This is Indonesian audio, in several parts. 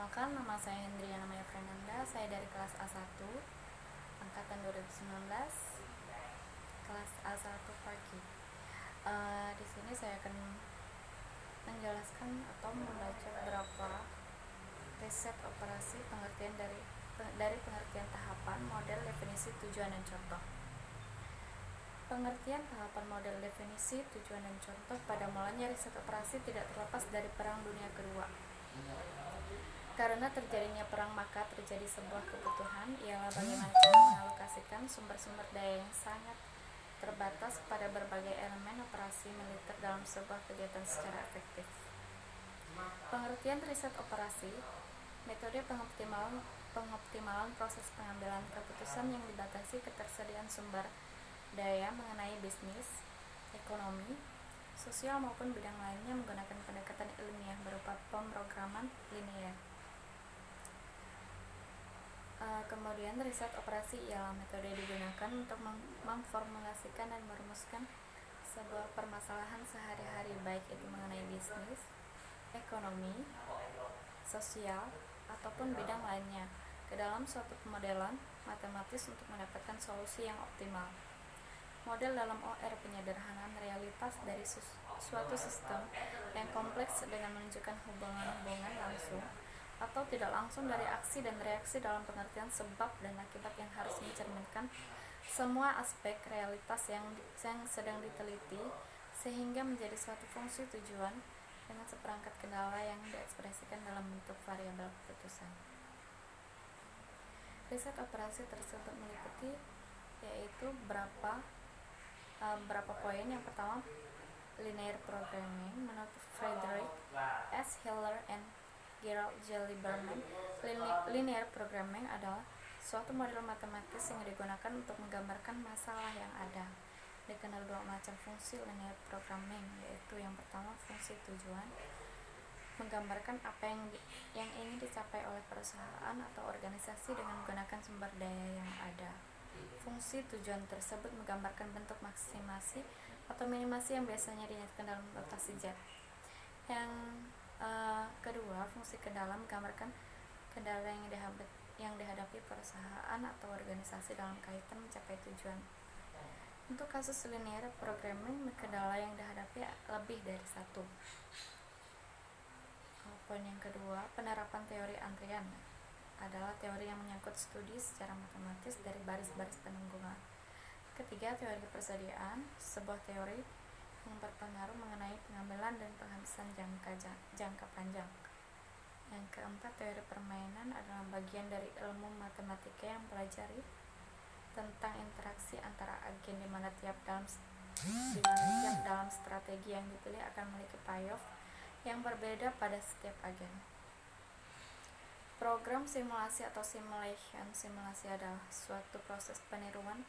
Perkenalkan, nama saya Hendriana Maya Fernanda. Saya dari kelas A1 angkatan 2019, kelas A1 Parki. Di sini saya akan menjelaskan atau membaca beberapa riset operasi pengertian dari pengertian tahapan, model, definisi, tujuan, dan contoh. Pengertian tahapan, model, definisi, tujuan, dan contoh pada mulanya riset operasi tidak terlepas dari Perang Dunia Kedua. Karena terjadinya perang, maka terjadi sebuah kebutuhan, ialah bagaimana cara mengalokasikan sumber-sumber daya yang sangat terbatas pada berbagai elemen operasi militer dalam sebuah kegiatan secara efektif. Pengertian riset operasi, metode pengoptimalan proses pengambilan keputusan yang dibatasi ketersediaan sumber daya mengenai bisnis, ekonomi, sosial maupun bidang lainnya menggunakan pendekatan ilmiah berupa pemrograman linear. Kemudian riset operasi ialah metode digunakan untuk memformulasikan dan merumuskan sebuah permasalahan sehari-hari, baik itu mengenai bisnis, ekonomi, sosial, ataupun bidang lainnya, ke dalam suatu pemodelan matematis untuk mendapatkan solusi yang optimal. Model dalam OR penyederhanaan realitas dari suatu sistem yang kompleks dengan menunjukkan hubungan-hubungan langsung atau tidak langsung dari aksi dan reaksi dalam pengertian sebab dan akibat yang harus mencerminkan semua aspek realitas yang sedang diteliti sehingga menjadi suatu fungsi tujuan dengan seperangkat kendala yang diekspresikan dalam bentuk variabel keputusan. Riset operasi tersebut meliputi yaitu berapa poin. Yang pertama, linear programming. Menurut Frederick S. Hiller and Gerald J. Lieberman, linear programming adalah suatu model matematis yang digunakan untuk menggambarkan masalah yang ada. Dikenal dua macam fungsi linear programming, yaitu yang pertama fungsi tujuan, menggambarkan apa yang ingin dicapai oleh perusahaan atau organisasi dengan menggunakan sumber daya yang ada. Fungsi tujuan tersebut menggambarkan bentuk maksimasi atau minimasi yang biasanya dinyatakan dalam notasi Z. Yang kedua, fungsi kendala menggambarkan kendala yang dihadapi perusahaan atau organisasi dalam kaitan mencapai tujuan. Untuk kasus linear programming, kendala yang dihadapi lebih dari satu. Poin yang kedua, penerapan teori antrian adalah teori yang menyangkut studi secara matematis dari baris-baris penunggungan. Ketiga, teori persediaan, sebuah teori yang berpengaruh mengenai pengambilan dan penghabisan jangka panjang. Yang keempat, teori permainan adalah bagian dari ilmu matematika yang mempelajari tentang interaksi antara agen di mana tiap dalam strategi yang dipilih akan memiliki payoff yang berbeda pada setiap agen. Program simulasi atau simulation. Simulasi adalah suatu proses peniruan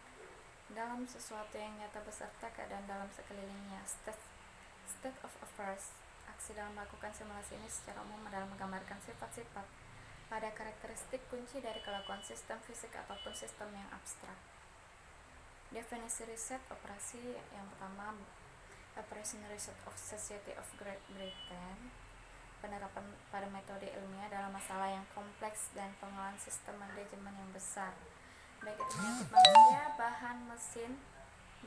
dalam sesuatu yang nyata beserta keadaan dalam sekelilingnya. State of affairs. Aksi dalam melakukan simulasi ini secara umum adalah menggambarkan sifat-sifat pada karakteristik kunci dari kelakuan sistem fisik ataupun sistem yang abstrak. Definisi riset operasi yang pertama, Operation Research of Society of Great Britain. Penerapan pada metode ilmiah dalam masalah yang kompleks dan pengolahan sistem manajemen yang besar, baik itu menyangkut manusia, bahan, mesin,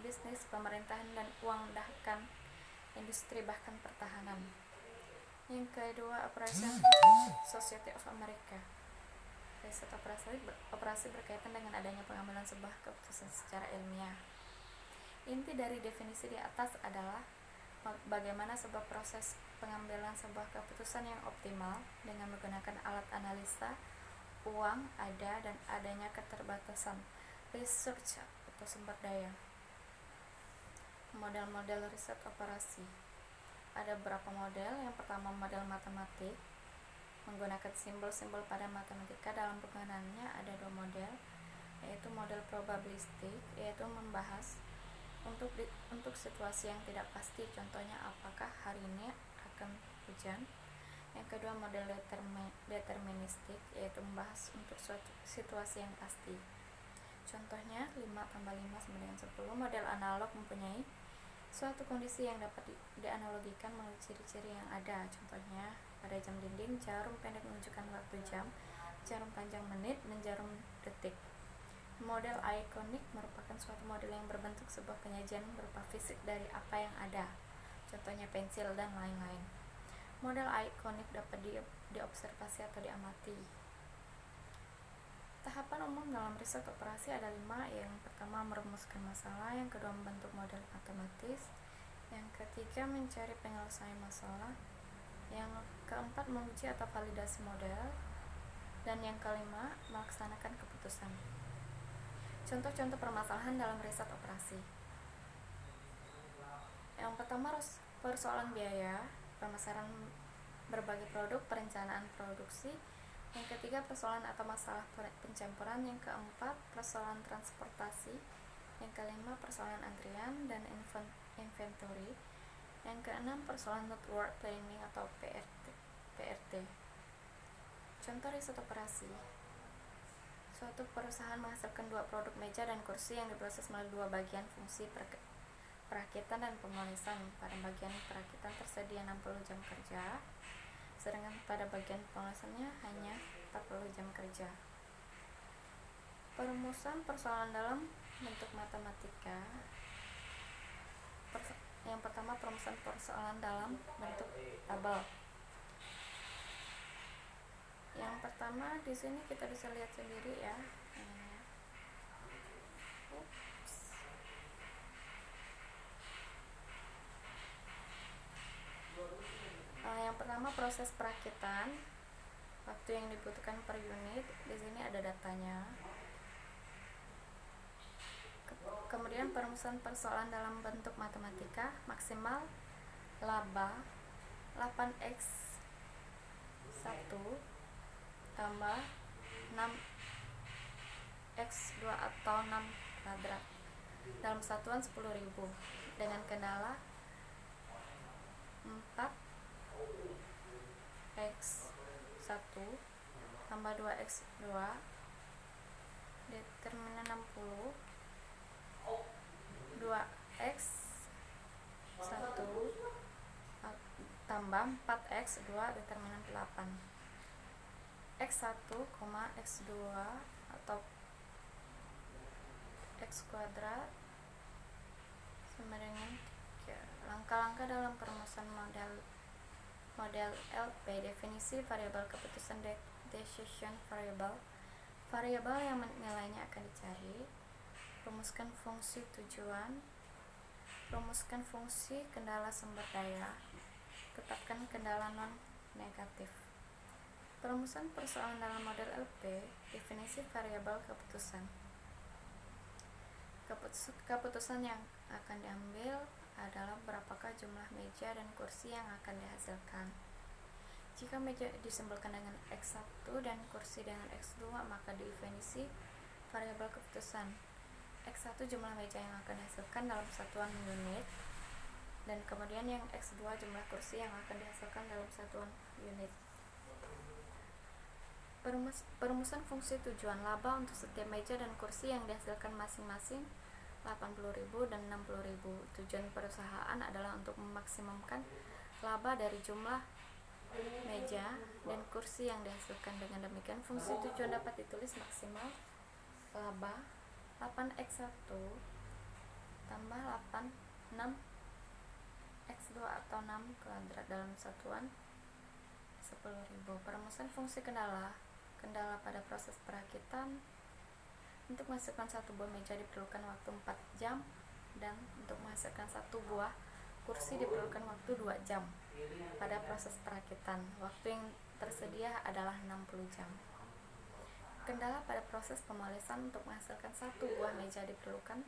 bisnis, pemerintahan, dan uang, bahkan industri, bahkan pertahanan. Yang kedua, Operation Society of America. Riset operasi berkaitan dengan adanya pengambilan sebuah keputusan secara ilmiah. Inti dari definisi di atas adalah bagaimana sebuah proses pengambilan sebuah keputusan yang optimal dengan menggunakan alat analisa, uang ada, dan adanya keterbatasan research atau sumber daya. Model-model riset operasi. Ada beberapa model. Yang pertama, model matematik. Menggunakan simbol-simbol pada matematika. Dalam penggunaannya ada dua model, yaitu model probabilistik, yaitu membahas untuk situasi yang tidak pasti, contohnya apakah hari ini akan hujan. Yang kedua, model deterministik, yaitu membahas untuk suatu situasi yang pasti, contohnya 5 tambah 5 sama dengan 10. Model analog mempunyai suatu kondisi yang dapat dianalogikan melalui ciri-ciri yang ada, contohnya pada jam dinding, jarum pendek menunjukkan waktu jam, jarum panjang menit, dan jarum detik. Model ikonik merupakan suatu model yang berbentuk sebuah penyajian berupa fisik dari apa yang ada, contohnya pensil dan lain-lain. Model ikonik dapat diobservasi atau diamati. Tahapan umum dalam riset operasi ada 5. Yang pertama, merumuskan masalah. Yang kedua, membentuk model matematis. Yang ketiga, mencari penyelesaian masalah. Yang keempat, menguji atau validasi model. Dan yang kelima, melaksanakan keputusan. Contoh-contoh permasalahan dalam riset operasi. Yang pertama, persoalan biaya, pemasaran berbagai produk, perencanaan produksi. Yang ketiga, persoalan atau masalah pencampuran. Yang keempat, persoalan transportasi. Yang kelima, persoalan antrian dan inventory. Yang keenam, persoalan network planning atau PRT. Contoh riset operasi. Suatu perusahaan menghasilkan 2 produk meja dan kursi yang diproses melalui 2 bagian, fungsi perakitan dan pemolesan. Pada bagian perakitan tersedia 60 jam kerja, sedangkan pada bagian pemolesannya hanya 40 jam kerja. Perumusan persoalan dalam bentuk matematika. Yang pertama, perumusan persoalan dalam bentuk tabel. Yang pertama di sini kita bisa lihat sendiri ya. Yang pertama, proses perakitan. Waktu yang dibutuhkan per unit. Di sini ada datanya. Kemudian perumusan persoalan dalam bentuk matematika. Maksimal laba 8x1 tambah 6x2 atau 6 kuadrat dalam satuan 10.000 dengan kendala 4x1 tambah 2x2 determinan 60, 2x1 tambah 4x2 determinan 8. x1, x2 atau x kuadrat sama dengan 3. Langkah-langkah dalam perumusan model LP. Definisi variabel keputusan, decision variable, variabel yang nilainya akan dicari. Rumuskan fungsi tujuan, rumuskan fungsi kendala sumber daya, tetapkan kendala non negatif. Perumusan persoalan dalam model LP. Definisi variabel keputusan. Keputusan yang akan diambil adalah berapakah jumlah meja dan kursi yang akan dihasilkan. Jika meja disimpulkan dengan X1 dan kursi dengan X2, maka definisi variabel keputusan. X1 jumlah meja yang akan dihasilkan dalam satuan unit, dan kemudian yang X2 jumlah kursi yang akan dihasilkan dalam satuan unit. Perumusan fungsi tujuan. Laba untuk setiap meja dan kursi yang dihasilkan masing-masing 80.000 dan 60.000. Tujuan perusahaan adalah untuk memaksimumkan laba dari jumlah meja dan kursi yang dihasilkan. Dengan demikian, fungsi tujuan dapat ditulis maksimal laba 8x1 tambah 6x2 atau 6 kuadrat dalam satuan 10.000. Perumusan fungsi kendala. Kendala pada proses perakitan. Untuk menghasilkan 1 buah meja diperlukan waktu 4 jam, dan untuk menghasilkan 1 buah kursi diperlukan waktu 2 jam. Pada proses perakitan, waktu yang tersedia adalah 60 jam. Kendala pada proses pemolesan. Untuk menghasilkan 1 buah meja diperlukan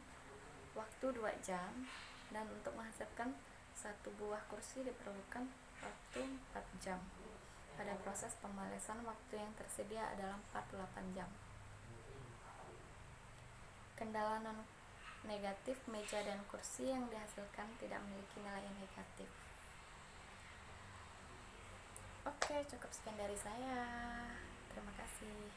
waktu 2 jam, dan untuk menghasilkan 1 buah kursi diperlukan waktu 4 jam. Pada proses pemolesan, waktu yang tersedia adalah 48 jam. Kendala non negatif. Meja dan kursi yang dihasilkan tidak memiliki nilai negatif. Oke, cukup sekian dari saya. Terima kasih.